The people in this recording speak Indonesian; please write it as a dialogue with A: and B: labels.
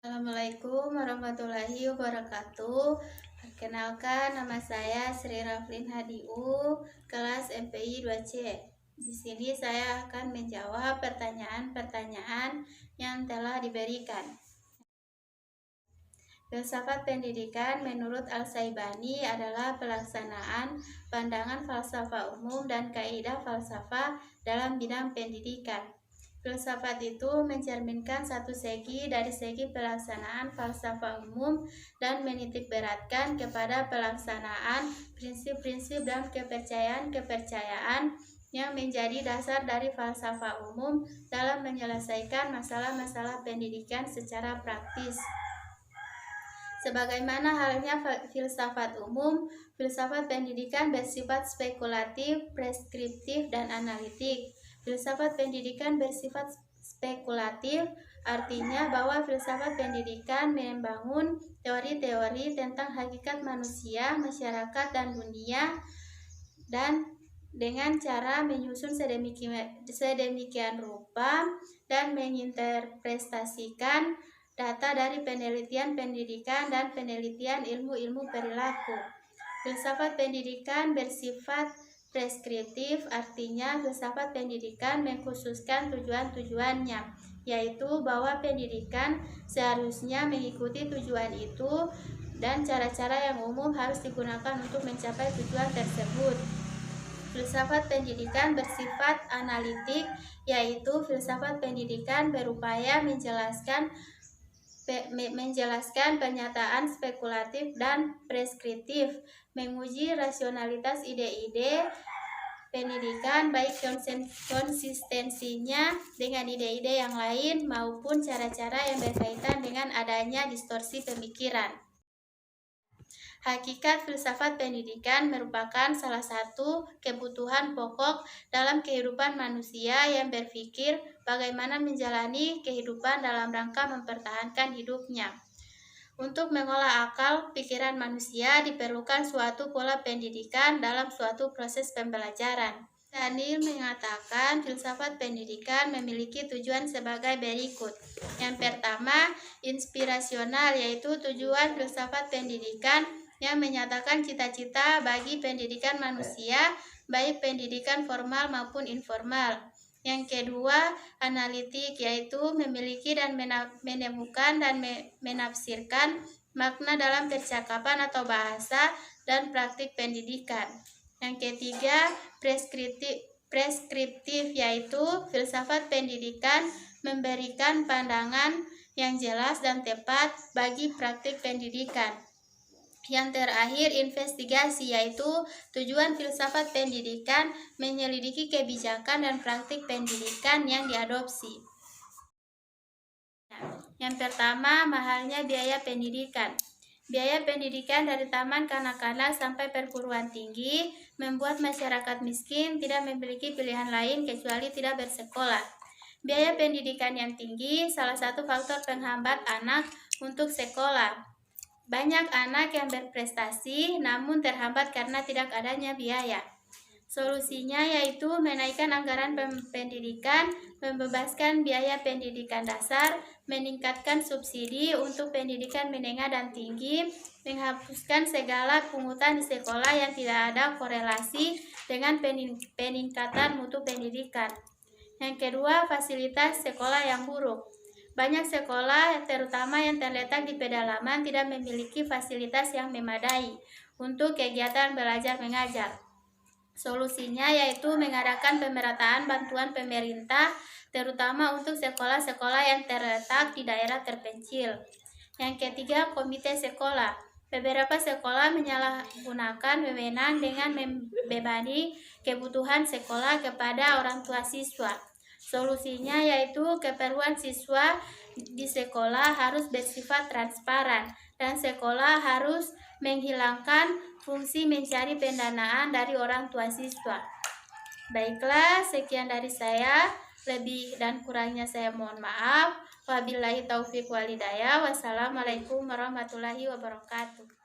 A: Assalamualaikum warahmatullahi wabarakatuh. Perkenalkan, nama saya Sri Raflin Hadiu, kelas MPI 2C. Di sini saya akan menjawab pertanyaan-pertanyaan yang telah diberikan. Filsafat pendidikan menurut Al-Syaibani adalah pelaksanaan pandangan falsafah umum dan kaidah falsafah dalam bidang pendidikan. Filsafat itu mencerminkan satu segi dari segi pelaksanaan falsafah umum dan menitikberatkan kepada pelaksanaan prinsip-prinsip dan kepercayaan-kepercayaan yang menjadi dasar dari falsafah umum dalam menyelesaikan masalah-masalah pendidikan secara praktis. Sebagaimana halnya filsafat umum, filsafat pendidikan bersifat spekulatif, preskriptif, dan analitik. Filsafat pendidikan bersifat spekulatif, artinya bahwa filsafat pendidikan membangun teori-teori tentang hakikat manusia, masyarakat, dan dunia, dan dengan cara menyusun sedemikian rupa dan menginterpretasikan data dari penelitian pendidikan dan penelitian ilmu-ilmu perilaku. Filsafat pendidikan bersifat preskriptif, artinya filsafat pendidikan mengkhususkan tujuan-tujuannya, yaitu bahwa pendidikan seharusnya mengikuti tujuan itu dan cara-cara yang umum harus digunakan untuk mencapai tujuan tersebut. Filsafat pendidikan bersifat analitik, yaitu filsafat pendidikan berupaya menjelaskan pernyataan spekulatif dan preskriptif, menguji rasionalitas ide-ide pendidikan baik konsistensinya dengan ide-ide yang lain maupun cara-cara yang berkaitan dengan adanya distorsi pemikiran. Hakikat filsafat pendidikan merupakan salah satu kebutuhan pokok dalam kehidupan manusia yang berpikir bagaimana menjalani kehidupan dalam rangka mempertahankan hidupnya. Untuk mengolah akal pikiran manusia diperlukan suatu pola pendidikan dalam suatu proses pembelajaran. Daniel mengatakan filsafat pendidikan memiliki tujuan sebagai berikut. Yang pertama, inspirasional, yaitu tujuan filsafat pendidikan yang menyatakan cita-cita bagi pendidikan manusia, baik pendidikan formal maupun informal. Yang kedua, analitik, yaitu memiliki dan menemukan dan menafsirkan makna dalam percakapan atau bahasa dan praktik pendidikan. Yang ketiga, preskriptif, yaitu filsafat pendidikan memberikan pandangan yang jelas dan tepat bagi praktik pendidikan. Yang terakhir, investigasi, yaitu tujuan filsafat pendidikan menyelidiki kebijakan dan praktik pendidikan yang diadopsi. Yang pertama, mahalnya biaya pendidikan. Biaya pendidikan dari taman kanak-kanak sampai perguruan tinggi membuat masyarakat miskin tidak memiliki pilihan lain kecuali tidak bersekolah. Biaya pendidikan yang tinggi salah satu faktor penghambat anak untuk sekolah. Banyak anak yang berprestasi namun terhambat karena tidak adanya biaya. Solusinya yaitu menaikkan anggaran pendidikan, membebaskan biaya pendidikan dasar, meningkatkan subsidi untuk pendidikan menengah dan tinggi, menghapuskan segala pungutan di sekolah yang tidak ada korelasi dengan peningkatan mutu pendidikan. Yang kedua, fasilitas sekolah yang buruk. Banyak sekolah, terutama yang terletak di pedalaman, tidak memiliki fasilitas yang memadai untuk kegiatan belajar mengajar. Solusinya yaitu mengadakan pemerataan bantuan pemerintah, terutama untuk sekolah-sekolah yang terletak di daerah terpencil. Yang ketiga, komite sekolah. Beberapa sekolah menyalahgunakan wewenang dengan membebani kebutuhan sekolah kepada orang tua siswa. Solusinya yaitu keperluan siswa di sekolah harus bersifat transparan dan sekolah harus menghilangkan fungsi mencari pendanaan dari orang tua siswa. Baiklah, sekian dari saya. Lebih dan kurangnya saya mohon maaf. Wabillahi taufiq walhidayah. Wassalamualaikum warahmatullahi wabarakatuh.